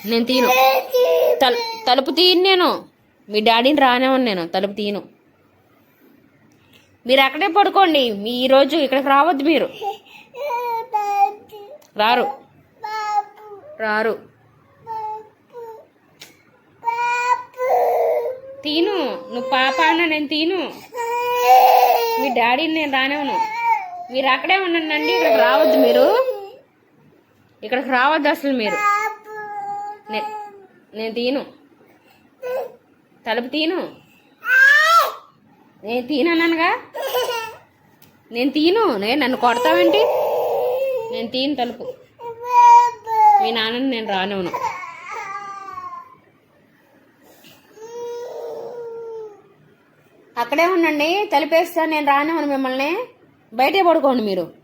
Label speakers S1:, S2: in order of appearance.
S1: నేను తీను. తలుపు తీయను నేను. మీ డాడీని రానేవను నేను. తలుపు తీయను. మీరు అక్కడే పడుకోండి. ఈరోజు ఇక్కడికి రావద్దు. మీరు రారు రారు. తీను. నువ్వు పాప అన్న నేను తీను. మీ డాడీని నేను రానివ్వను. మీరు అక్కడే ఉండండి. ఇక్కడికి రావద్దు. మీరు ఇక్కడికి రావద్దు అసలు. మీరు నేను తీను. తలుపు తీను. నేను తీనన్నానుగా. నేను తీను. నన్ను కొడతావేంటి? నేను తీను తలుపు. మీ నాన్నని నేను రానివ్వను. అక్కడే ఉండండి. తలుపేస్తాను. నేను రానివ్వను మిమ్మల్ని. బయటే పడుకోండి మీరు.